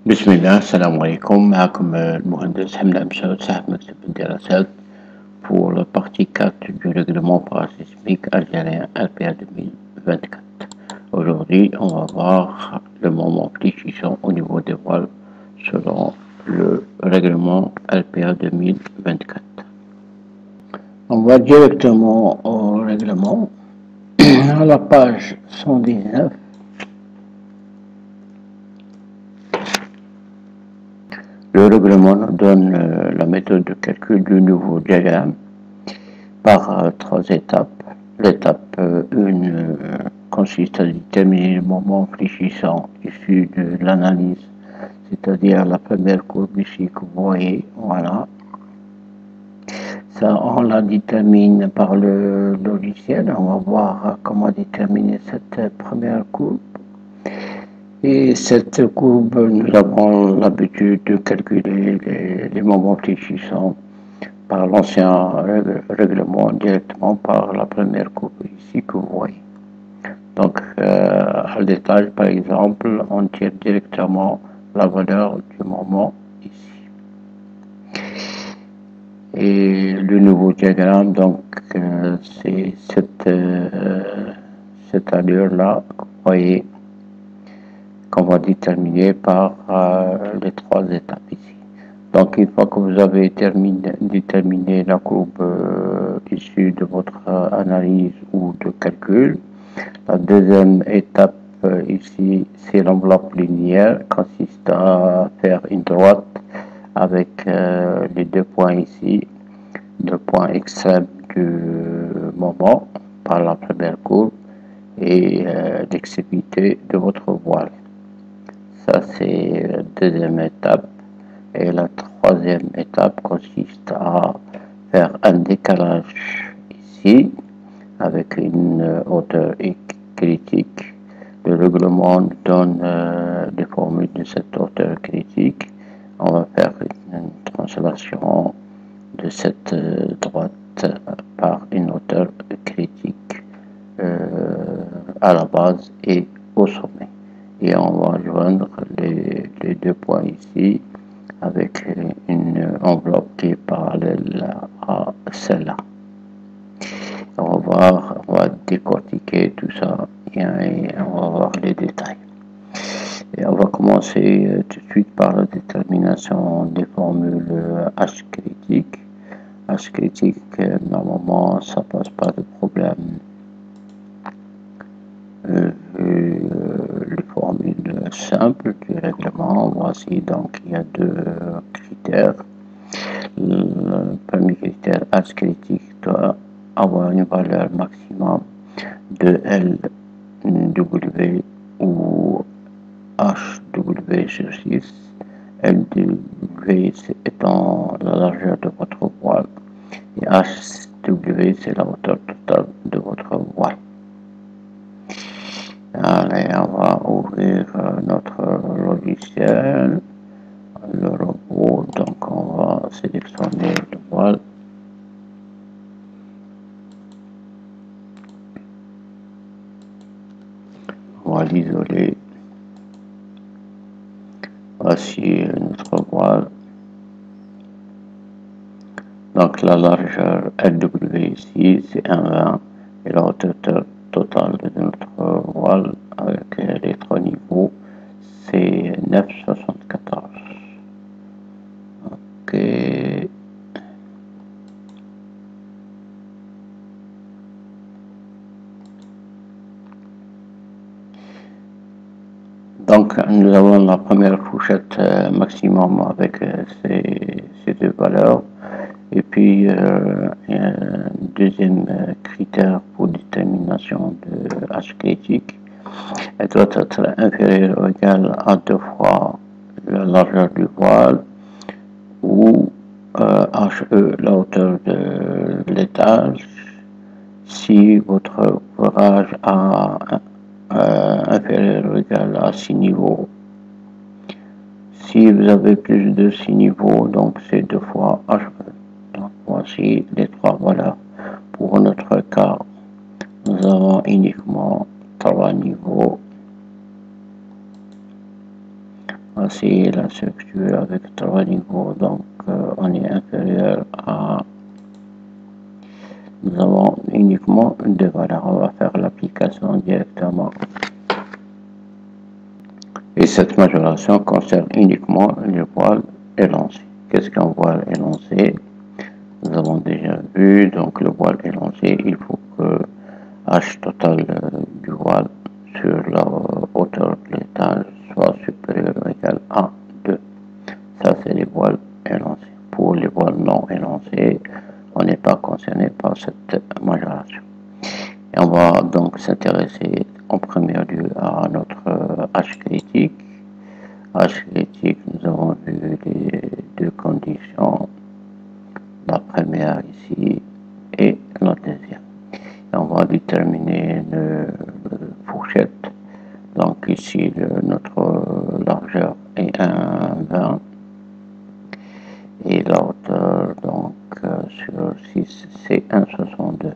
بسم الله السلام عليكم معكم المهندس حمد مشاود صاحب مكتب الدراسات pour la partie 4 du règlement parasismique algérien RPA 2024. Aujourd'hui, on va voir le moment fléchissant au niveau des voiles selon le règlement RPA 2024. On va directement au règlement à la page 119. Le règlement nous donne la méthode de calcul du nouveau diagramme par 3 étapes. L'étape 1 consiste à déterminer le moment fléchissant issu de l'analyse, c'est-à-dire la première courbe ici que vous voyez, voilà. Ça, on la détermine par le logiciel. On va voir comment déterminer cette première courbe. Et cette courbe, nous avons l'habitude de calculer les moments fléchissants par l'ancien règlement directement par la première courbe ici que vous voyez. Donc, à l'étage, par exemple, on tire directement la valeur du moment ici. Et le nouveau diagramme, donc, c'est cette allure-là, vous voyez, qu'on va déterminer par les 3 étapes ici. Donc, une fois que vous avez déterminé la courbe issue de votre analyse ou de calcul, la deuxième étape ici, c'est l'enveloppe linéaire, consiste à faire une droite avec les 2 points ici, 2 points extrêmes du moment par la première courbe et l'extrémité de votre voile. Ça, c'est la deuxième étape. Et la troisième étape consiste à faire un décalage ici avec une hauteur critique. Le règlement nous donne les formules de cette hauteur critique. On va faire une translation de cette droite par une hauteur critique à la base et au sommet. Et on va joindre les 2 points ici avec une enveloppe qui est parallèle à celle-là. On va décortiquer tout ça et on va voir les détails. Et on va commencer tout de suite par la détermination des formules H critique. H critique, normalement, ça passe pas de problème. Les formules simples du règlement, voici donc il y a 2 critères. Le premier critère H critique doit avoir une valeur maximum de LW ou HW sur 6, LW étant la largeur de votre voile et HW c'est la hauteur totale de votre voile. Allez, on va ouvrir notre logiciel, le robot, donc on va sélectionner le voile. On va l'isoler. Voici notre voile. Donc la largeur LW ici, c'est 1,20 et la hauteur totale de notre voile avec les 3 niveaux, c'est 9,74. Ok. Donc nous avons la première fourchette maximum avec ces 2 valeurs. Et puis, un deuxième critère pour détermination de H critique, elle doit être inférieure ou égale à 2 fois la largeur du voile ou HE, la hauteur de l'étage, si votre ouvrage a inférieur ou égal à 6 niveaux. Si vous avez plus de 6 niveaux, donc c'est 2 fois HE. Donc voici les 3 valeurs. Pour notre cas, nous avons uniquement 3 niveaux. Voici la structure avec 3 niveaux, donc on est inférieur à... Nous avons uniquement deux valeurs. On va faire l'application directement. Et cette majoration concerne uniquement le voile élancé. Qu'est-ce qu'un voile élancé? Nous avons déjà vu, donc le voile élancé, il faut que H total du voile sur la hauteur de l'étage soit supérieur ou égal à 2. Ça, c'est les voiles élancés. Pour les voiles non élancés, on n'est pas concerné par cette majoration. Et on va donc s'intéresser en premier lieu à notre H critique. H critique, nous avons vu les deux conditions, la première ici et la deuxième. Et on va déterminer le fourchette. Donc ici, notre largeur est 1,20 et la hauteur donc sur 6 c'est 1,62.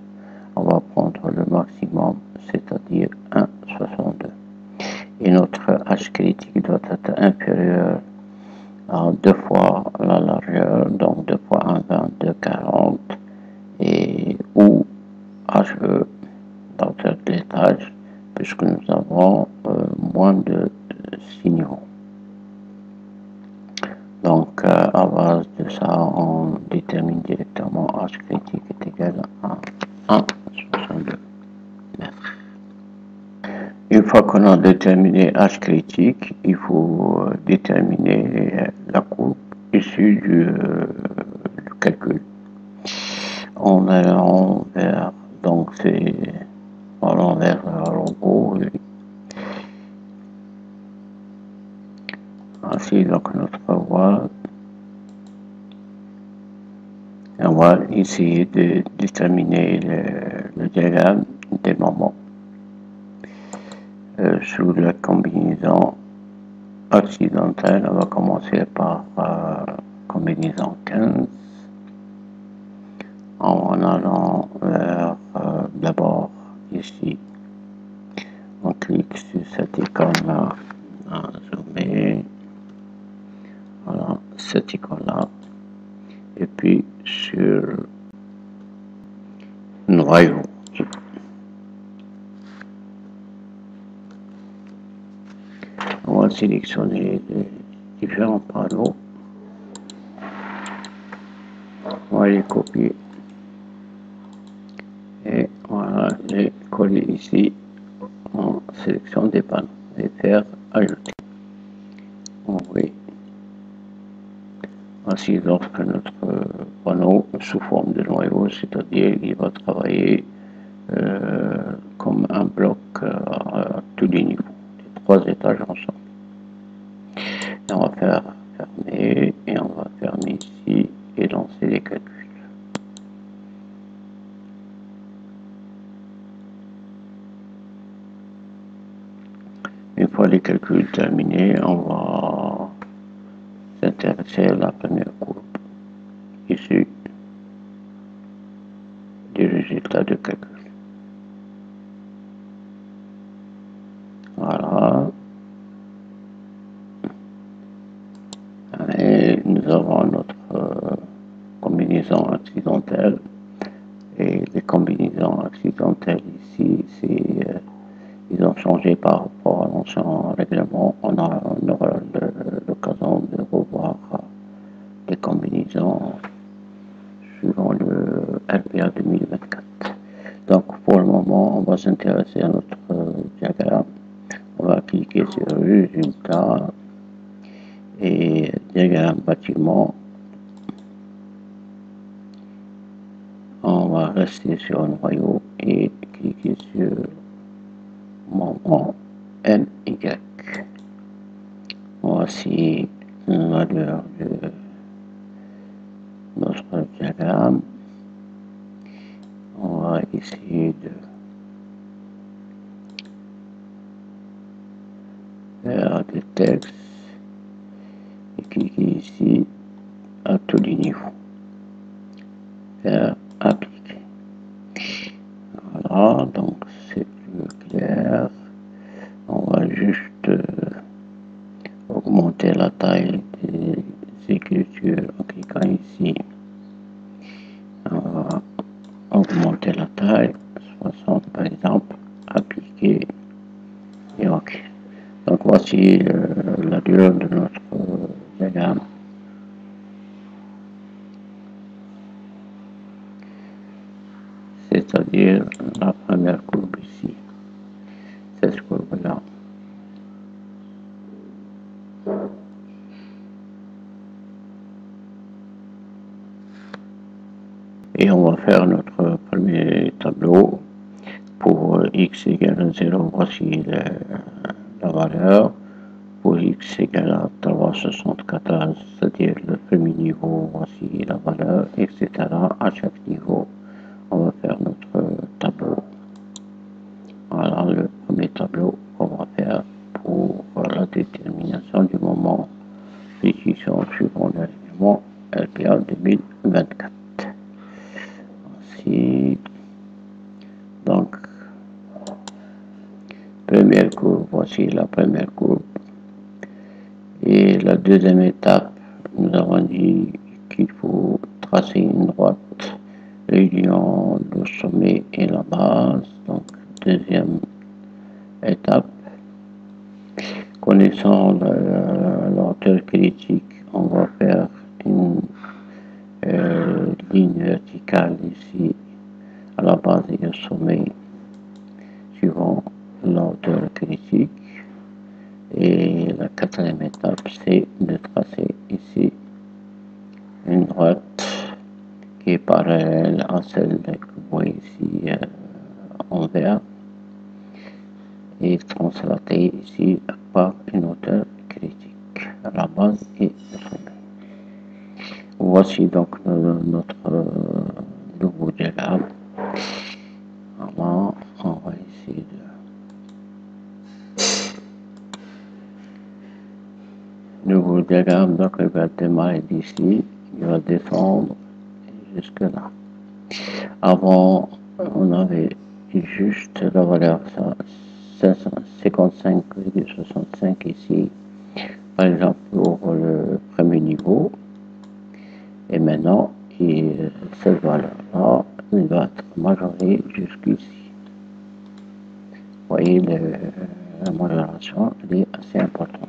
On va prendre le maximum, c'est-à-dire 1,62. Et notre H critique doit être inférieur à 2 fois la largeur, donc 2 fois 1,20, 2,40, et ou HE, la hauteur de l'étage, puisque nous avons moins de 6 niveaux. Donc, à base de ça, on détermine directement H critique est égal à 1,62 mètres. Une fois qu'on a déterminé H critique, il faut déterminer la courbe issue du calcul. En allant vers, donc c'est en allant vers le robot. Ainsi, donc notre voile. On va essayer de déterminer le diagramme des moments sous la combinaison occidentale. On va commencer par combinaison 15 en allant vers d'abord ici. On clique sur cette icône-là, on zoomer, voilà, cette icône-là, et puis sur noyau. On va sélectionner les différents panneaux. On va les copier. Et voilà, les coller ici en sélection des panneaux et faire ajouter. Oui. Ainsi, lorsque notre panneau sous forme de noyau, c'est-à-dire il va travailler comme un bloc à tous les niveaux, les 3 étages ensemble. Et on va faire fermer et on va fermer ici et lancer les calculs. Une fois les calculs terminés, on va s'intéresser à la première courbe issue du résultat de calcul. Voilà. Et nous avons notre combinaison accidentelle. Et les combinaisons accidentelles ici, ils ont changé par rapport à l'ancien règlement. On aura l'occasion de revoir les combinaisons suivant le RPA 2024. Donc pour le moment, on va s'intéresser à notre diagramme. On va cliquer sur Résultats et diagramme bâtiment. On va rester sur un noyau et cliquer sur moment NY. Voici la valeur de notre diagramme. On va essayer de faire des textes et cliquer ici à tous les niveaux. Faire appliquer. Voilà, donc c'est plus clair. On va juste augmenter augmenter la taille des écritures en cliquant ici. On va augmenter la taille, 60 par exemple, appliquer et OK. Donc voici la durée de notre diagramme. C'est-à-dire la première courbe ici, cette courbe-là. Et on va faire notre premier tableau. Pour x égale 0, voici la valeur. Pour x égale à 374, c'est-à-dire le premier niveau, voici la valeur, etc. À chaque niveau, on va faire notre tableau. Voilà le premier tableau qu'on va faire pour la détermination du moment d'exécution suivant l'élément LPA 2024. Ensuite, donc, première courbe, voici la première courbe. Et la deuxième étape, nous avons dit qu'il faut tracer une droite reliant le sommet et la base. Donc, deuxième étape, connaissant la hauteur critique, on va faire une ligne verticale ici à la base et au sommet, suivant la hauteur critique. Et la quatrième étape, c'est de tracer ici une droite qui est parallèle à celle que vous voyez ici en vert et translater ici par une hauteur critique à la base et au sommet. Voici donc notre nouveau diagramme. Alors, on va essayer de... Nouveau diagramme, donc il va démarrer d'ici, il va descendre jusque là. Avant, on avait juste la valeur 55,65 ici, par exemple pour le premier niveau. Et maintenant, cette valeur-là, il va être majorée jusqu'ici. Vous voyez, la majoration est assez importante.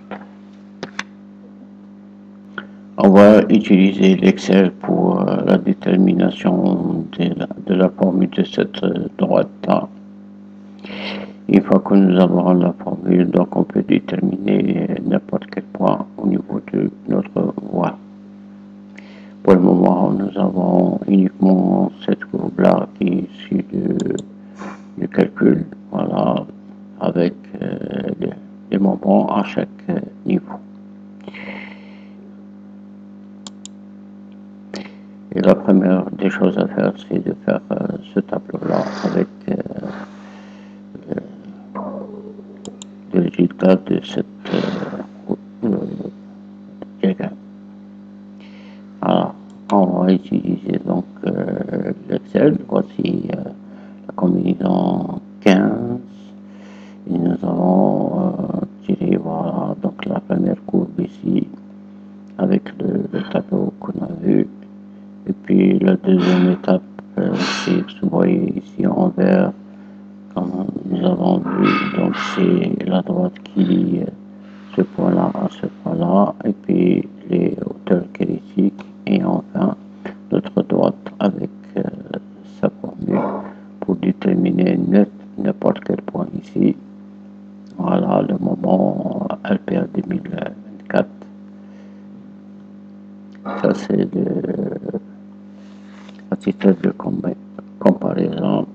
On va utiliser l'Excel pour la détermination de la formule de cette droite-là. Une fois que nous avons la formule, donc on peut déterminer n'importe quel point au niveau de notre voie. Pour le moment, nous avons uniquement cette courbe-là qui est issue du calcul, voilà, avec les moments à chaque niveau. Et la première des choses à faire, c'est de faire ce tableau-là avec le résultat de cette diagramme. Alors, on va utiliser donc l'Excel. Voici la combinaison 15. Et nous allons tirer, voilà, donc la première courbe ici avec le tableau qu'on a vu. Et puis la deuxième étape, c'est, vous voyez ici en vert, comme nous avons vu, donc c'est la droite qui lie ce point-là à ce point-là, et puis les hauteurs critiques, et enfin notre droite avec sa formule pour déterminer n'importe quel point ici. Voilà le moment LPA 2024. Ça c'est à titre de comparaison.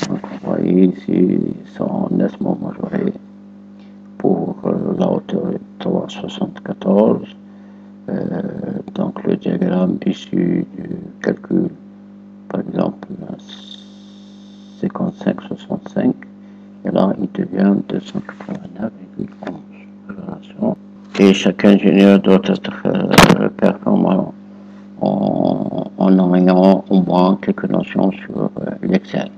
Donc vous voyez ici, ils sont nettement majorés pour la hauteur de 374. Donc le diagramme issu du calcul, par exemple 55,65, et là il devient 289,11. Et chaque ingénieur doit être performant en ayant au moins quelques notions sur l'Excel.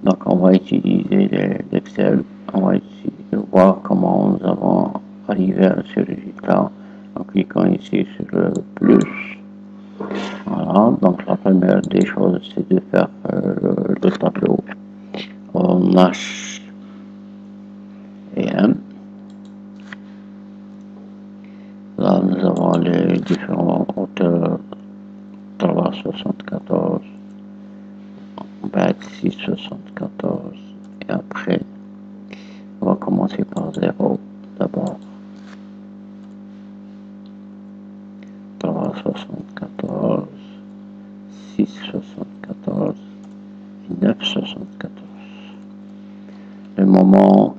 Donc on va utiliser l'Excel, on va essayer de voir comment nous avons arriver à ce résultat en cliquant ici sur le plus. Voilà, donc la première des choses, c'est de faire le tableau en H et M. Là, nous avons les différents hauteurs 3,74, 6,74, et après, on va commencer par 0 d'abord. 3,74, 6,74 et 9,74. Le moment,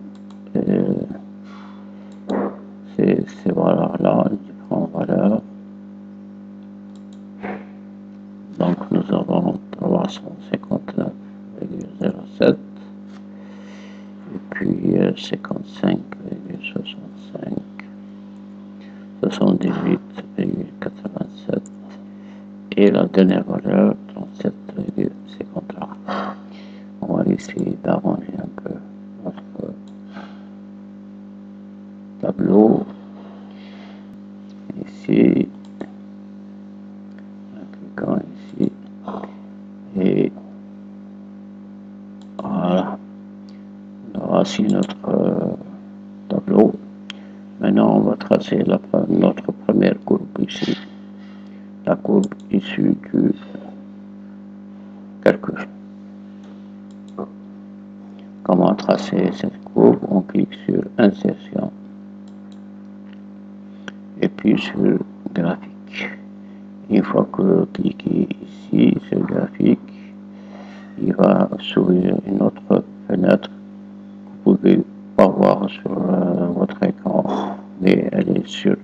c'est ces valeurs-là, les différentes valeurs. Donc nous avons 359,07 et puis 55,65, 78,87 et la dernière valeur 37,53. On va essayer d'arranger un peu notre tableau. Ici, en cliquant ici, et voilà, voici notre tableau. Maintenant, on va tracer notre première courbe ici, la courbe issue du calcul. Comment tracer cette courbe? On clique sur Insertion et puis sur Graphique. Une fois que vous cliquez ici sur Graphique, il va s'ouvrir une autre fenêtre que vous pouvez pas voir sur votre écran, mais elle est sur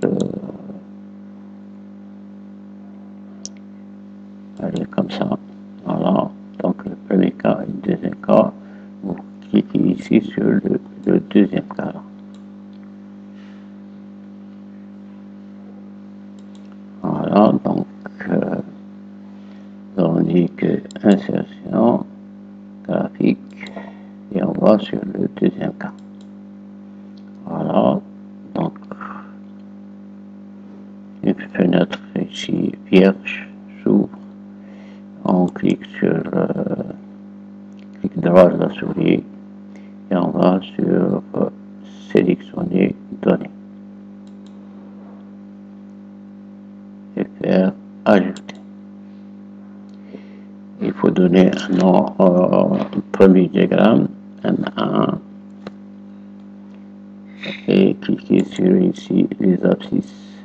elle est comme ça. Voilà, donc le premier cas et le deuxième cas, vous cliquez ici sur le deuxième cas. Voilà, donc on dit que insertion, graphique, et on va sur le deuxième cas. Voilà, donc une fenêtre ici vierge s'ouvre. On clique sur clic droit de la souris et on va sur sélectionner données et faire ajouter. Il faut donner un nom au premier diagramme, M1, et cliquer sur ici les abscisses.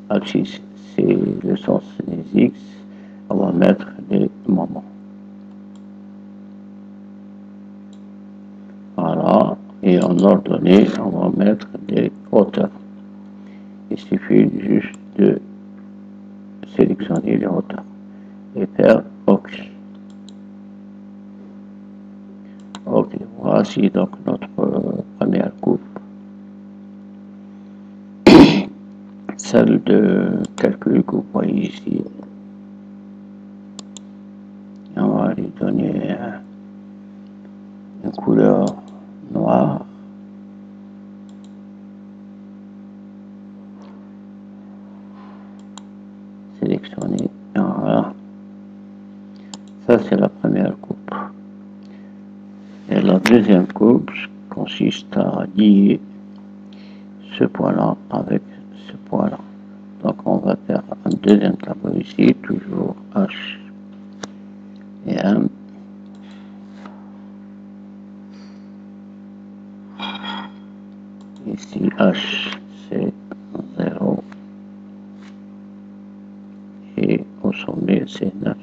Abscisse, c'est le sens des X. On va mettre les moments. Voilà, et en ordonnée, on va mettre les hauteurs. Il suffit juste de sélectionner les hauteurs et faire OK. OK, voici donc notre première coupe. Celle de calcul que vous voyez ici. On va lui donner une couleur noire. Sélectionner. Voilà. Ça, c'est la première coupe. Et la deuxième coupe consiste à lier ce point-là avec ce point-là. Donc, on va faire un deuxième tableau ici, toujours H et M. Ici, H, c'est 0. Et au sommet, c'est 9,74.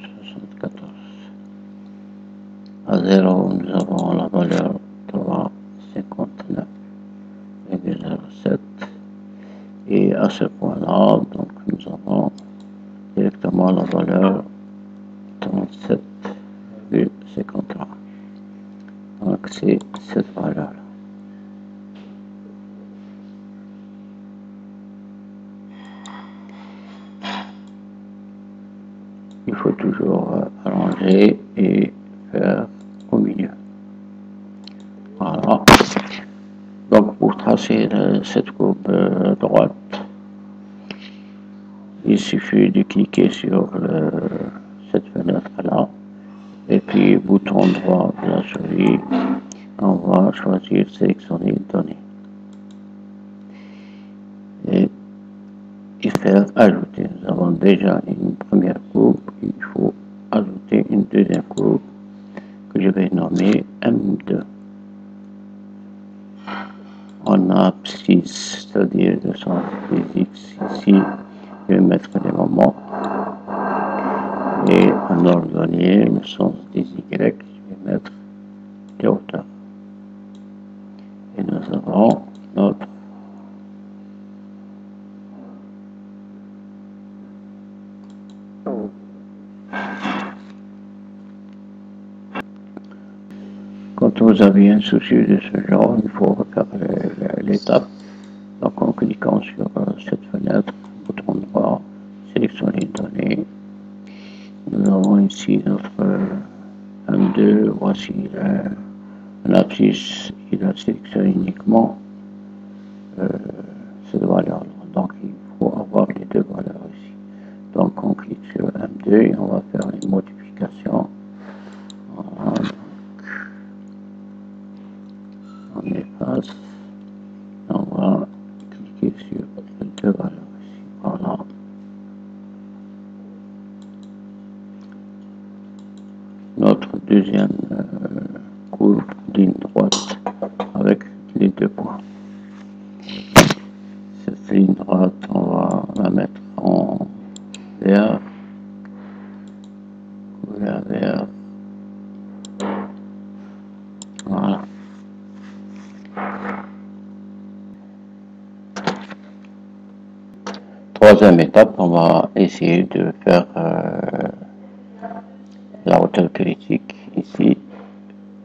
À 0, nous avons la valeur 3,59,07. Et à ce point-là, donc, nous avons directement la valeur 37,53. Donc, c'est cette valeur-là. Il faut toujours allonger et faire au milieu. Voilà. Donc, pour travailler tracer cette courbe droite, il suffit de cliquer sur cette fenêtre-là, et puis bouton droit de la souris, on va choisir sélectionner données. Et faire ajouter. Nous avons déjà une première courbe, il faut ajouter une deuxième courbe que je vais nommer M2. On a abscisse, c'est-à-dire le sens des X ici, je vais mettre les moments. Et en ordonnée, le sens des Y, je vais mettre les hauteurs. Et nous avons notre Quand vous avez un souci de ce genre, il faut refaire l'étape. Donc en cliquant sur cette fenêtre, bouton droit, sélectionner les données. Nous avons ici notre M2, voici l'abscisse, il a sélectionné uniquement cette valeur. Donc il faut avoir les deux valeurs ici. Donc on clique sur M2 et on va faire une modification. Voilà. On efface, on va cliquer sur les deux valeurs ici, voilà. Notre deuxième courbe ligne droite avec les deux points. Cette ligne droite, on va la mettre en vert, couleur vert, voilà. Troisième étape, on va essayer de faire la hauteur critique ici,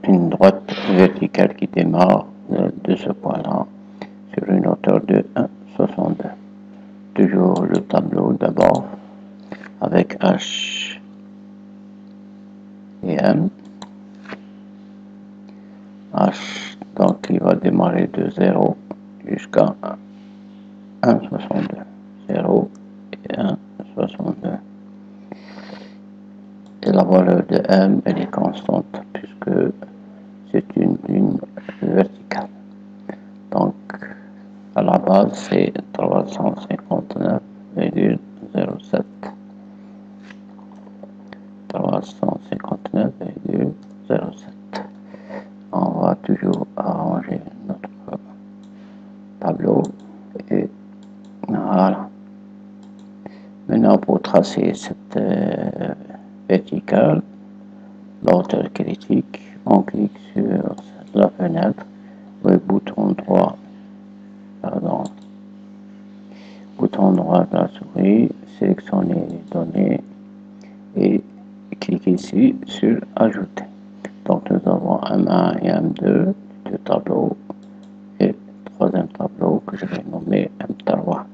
une droite verticale qui démarre de ce point-là sur une hauteur de 1,62. Toujours le tableau d'abord avec H et M. H, donc il va démarrer de 0 jusqu'à 1,62. 0 et 1,62. Et la valeur de M, elle est constante puisque c'est une ligne verticale. Donc, à la base, c'est 359,07. 359,07. On va toujours arranger notre tableau et voilà. Maintenant, pour tracer cette verticale, la hauteur critique, on clique sur la fenêtre, le bouton droit, bouton droit de la souris, sélectionner les données et cliquez ici sur ajouter. Donc nous avons M1 et M2, deux tableaux, et troisième tableau que je vais nommer M3.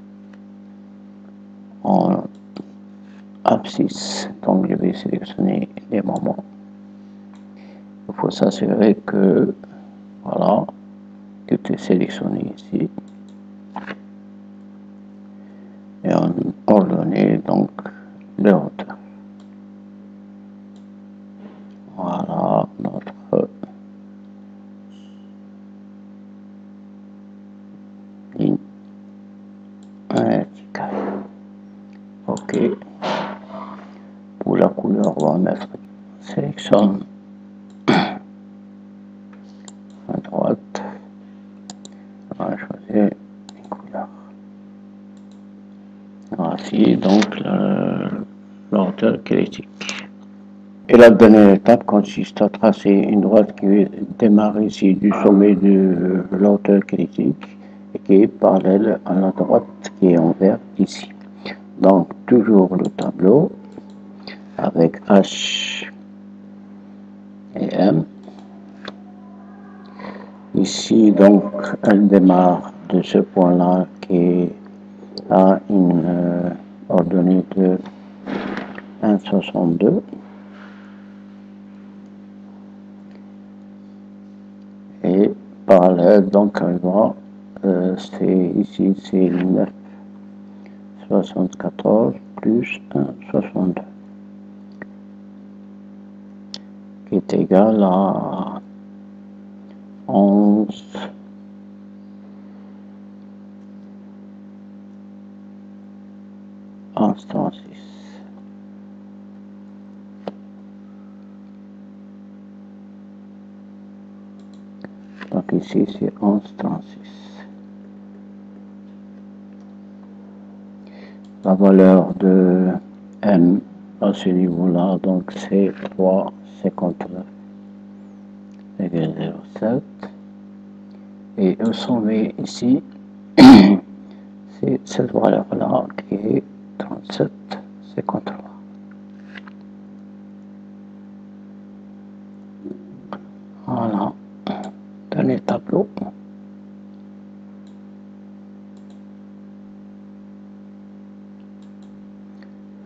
En abscisse, donc je vais sélectionner les moments. Il faut s'assurer que, voilà, que tout est sélectionné ici. Et on ordonne donc les hauteurs. Voilà notre ligne verticale. OK. Pour la couleur, on va mettre sélectionne à droite. On va choisir une couleur. Voici donc la hauteur critique. Et la dernière étape consiste à tracer une droite qui démarre ici du sommet de la hauteur critique et qui est parallèle à la droite qui est en vert ici. Donc toujours le tableau avec H et M. Ici donc elle démarre de ce point-là qui a une ordonnée de 1,62. Et parallèle, donc elle va ici c'est 9,74 plus 1,62 qui est égal à 11,36. Donc ici c'est 11,36. La valeur de n à ce niveau-là, donc c'est 3,59,07. Et au sommet ici, c'est cette valeur-là qui est 37,53. Voilà, dernier tableau.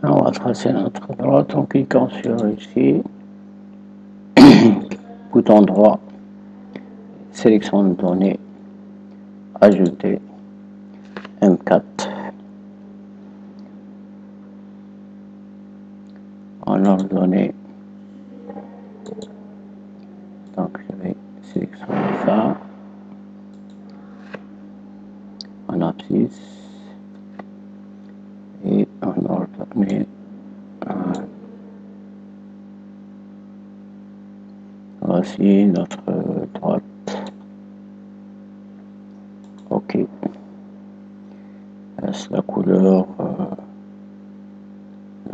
On va tracer notre droite en cliquant sur ici, bouton droit, sélection de données, ajouter, M4. En ordonnée, donc je vais sélectionner ça, en abscisse, et en ordonnée, voici notre droite. Ok. Est-ce la couleur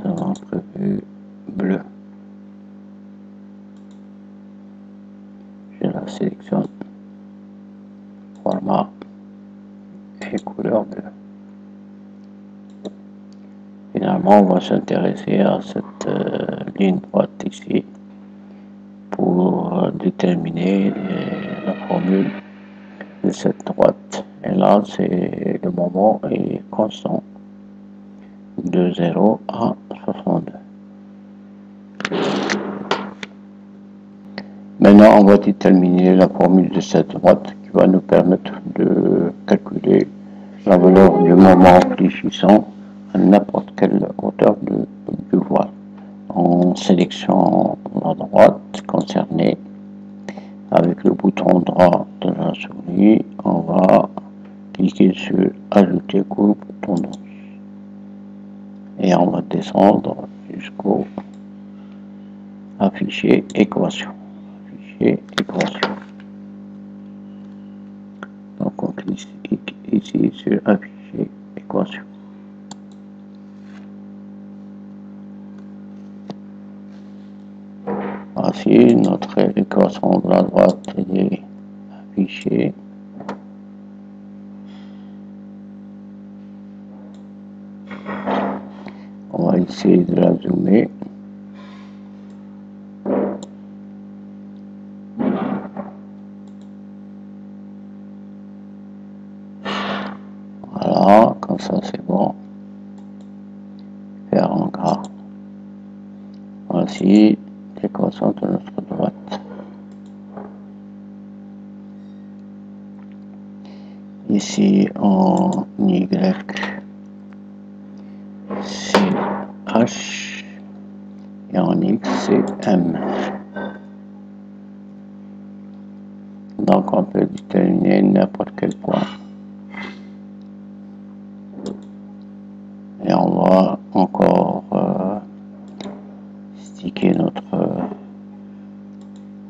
nous avons prévu bleu. Je la sélectionne, format et couleur bleue. Finalement, on va s'intéresser à cette ligne droite ici pour déterminer la formule de cette droite. Et là, c'est le moment est constant de 0 à 62. Maintenant, on va déterminer la formule de cette droite qui va nous permettre de calculer la valeur du moment amplifiant à n'importe quelle hauteur du voile. On sélectionne la droite concernée avec le bouton droit de la souris. On va cliquer sur ajouter courbe tendance et on va descendre jusqu'au afficher équation. Donc on clique ici sur afficher équation. Voici notre équation de la droite est affichée. On va essayer de la zoomer. Voilà, comme ça c'est bon. Faire en gras. Voici l'équation de notre droite. Ici en Y, c'est H et en X, c'est M. Donc on peut déterminer n'importe quel point. Et on va encore sticker notre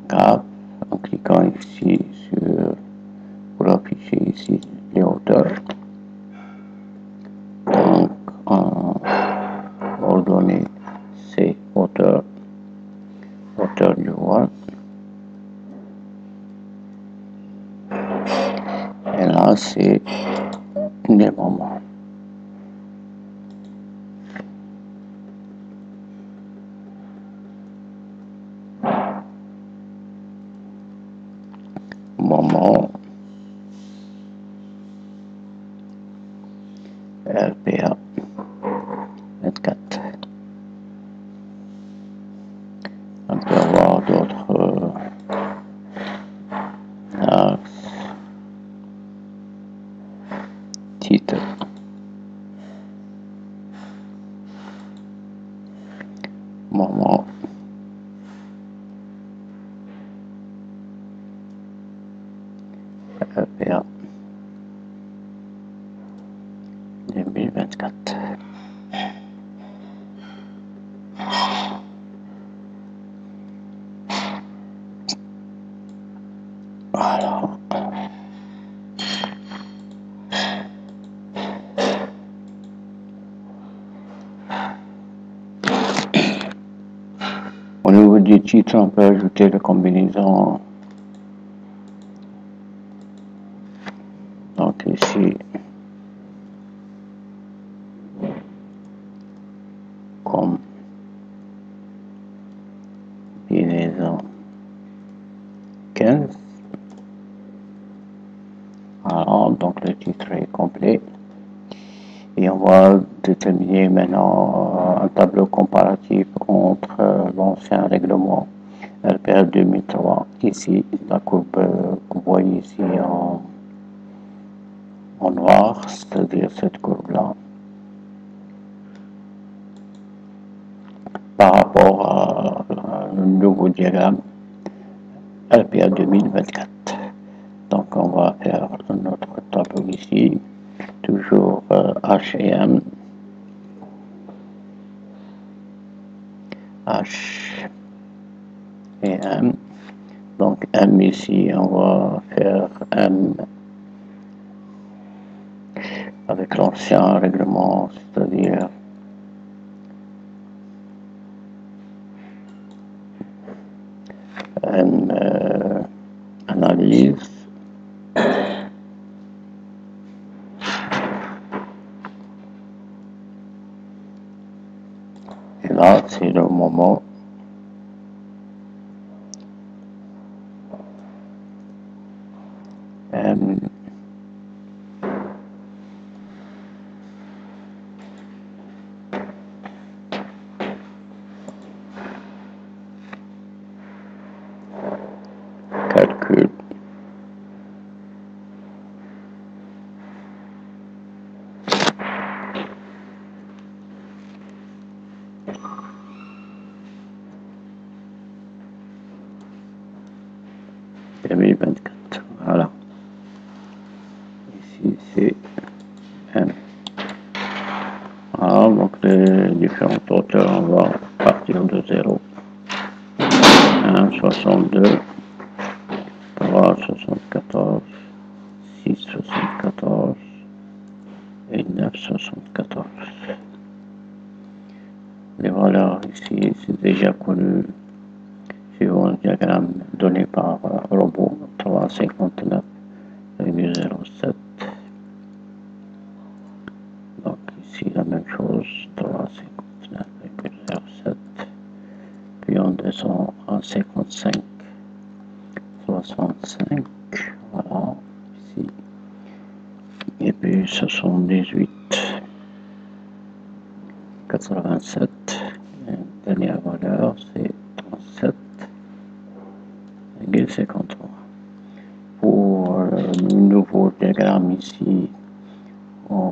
graphe en cliquant ici sur pour afficher ici les hauteurs. Donc en ordonnée c'est hauteur du voile. Et là c'est les moments. Moment RPA 24. On peut avoir d'autres axes. moment RPA 2024. Voilà. Au niveau des titres, on peut ajouter la combinaison. Donc ici, combinaison 15. Alors, donc le titre est complet. Et on va déterminer maintenant un tableau comparatif entre l'ancien règlement RPR 2003. Ici, la courbe que vous voyez ici en noir, c'est-à-dire cette courbe-là, par rapport à le nouveau diagramme RPA 2024. Donc on va faire notre tableau ici, toujours H et M. H et M. Donc M ici, on va faire M avec l'ancien règlement, c'est-à-dire M analyse. Et là, c'est le moment M calcul. Voilà. Ici, c'est M. Alors, donc les différentes hauteurs, on va partir de 0. 1, 62, 3, 74, 6, 74 et 9, 74. Les valeurs ici, c'est déjà connu suivant le diagramme donné par robot 359,07. Donc ici la même chose, 359,07. Puis on descend à 55, 65, voilà, ici. Et puis 78, 87. La dernière valeur, c'est 37,53. Pour le nouveau diagramme ici,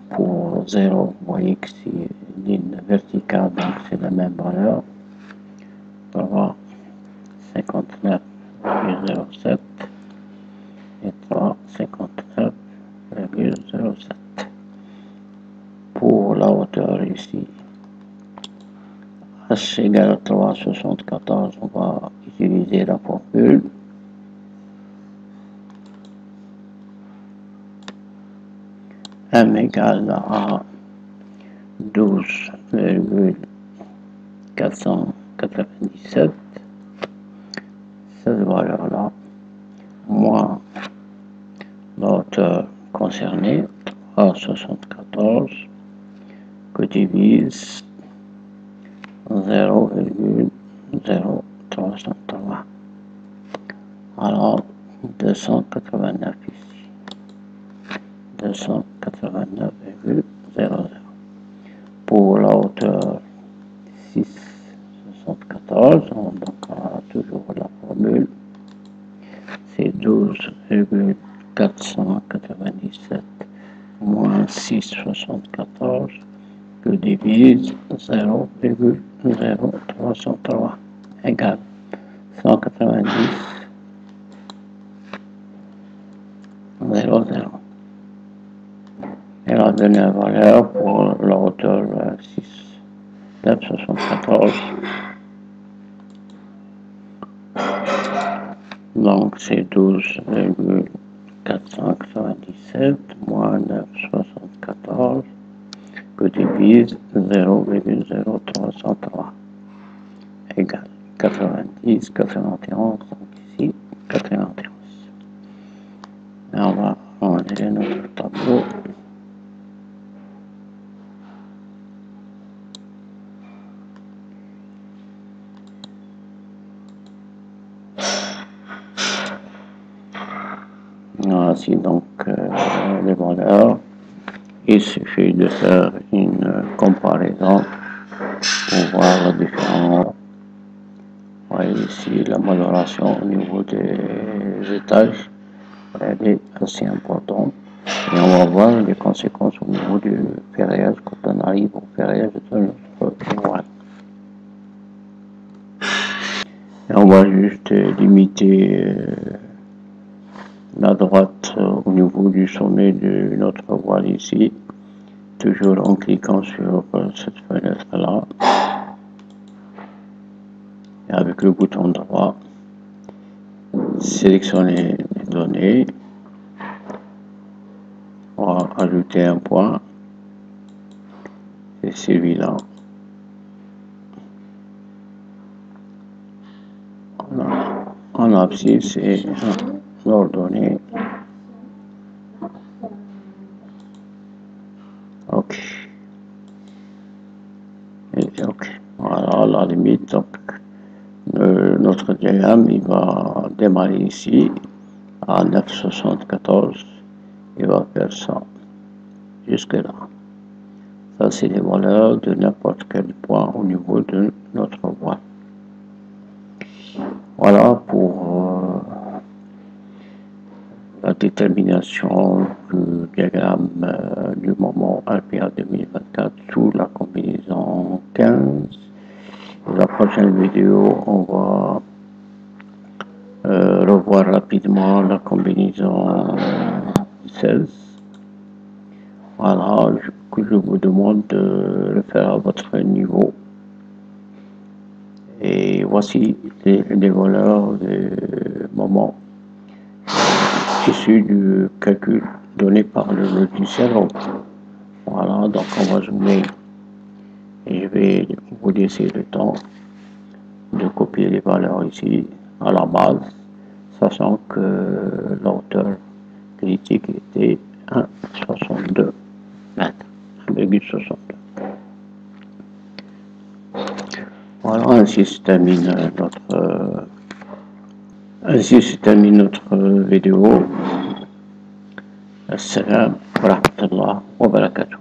pour 0, vous voyez que c'est ligne verticale, donc c'est la même valeur. On va voir 59,07 et 3, 59,07. Pour la hauteur ici, H égale 3,74, on va utiliser la formule. M égale à 12,497, cette valeur-là, moins la hauteur concernée, 3,74, que divise 0,0303. Alors, 289 ici. 289,00. Pour la hauteur 6,74, donc on a toujours la formule, c'est 12,497 moins 6,74 que divise 0,0303. 0,303 égale 190, 0,0. Elle a donné la valeur pour la hauteur 6,74. Donc c'est 12,497 moins 9,74 que divise 0,0303 égale 90, 91, donc ici 91. Et on va ranger notre tableau. Voici donc les valeurs. Il suffit de faire une comparaison pour voir la différence. Vous voyez ici la modération au niveau des étages, elle est assez importante. Et on va voir les conséquences au niveau du ferrage quand on arrive au ferrage de notre voile. Et on va juste limiter la droite au niveau du sommet de notre voile ici, toujours en cliquant sur cette fenêtre là, et avec le bouton droit, sélectionner les données, on va ajouter un point, c'est celui-là. En abscisse et l'ordonnée. Ok. Et ok. Voilà la limite. Donc, notre diagramme il va démarrer ici à 9,74. Il va faire ça jusque là. Ça c'est les valeurs de n'importe quel point au niveau de notre voile. Voilà pour la détermination du diagramme du moment RPA 2024 sous la combinaison 15. Pour la prochaine vidéo, on va revoir rapidement la combinaison 16. Voilà, je vous demande de le faire à votre niveau. Et voici les valeurs de moment issus du calcul donné par le logiciel. Voilà, donc on va zoomer et je vais vous laisser le temps de copier les valeurs ici à la base, sachant que la hauteur critique était 1,62 mètres, 1,62. Voilà, ainsi se termine notre vidéo. Assalamu alaikum wa rahmatullahi wa barakatuh.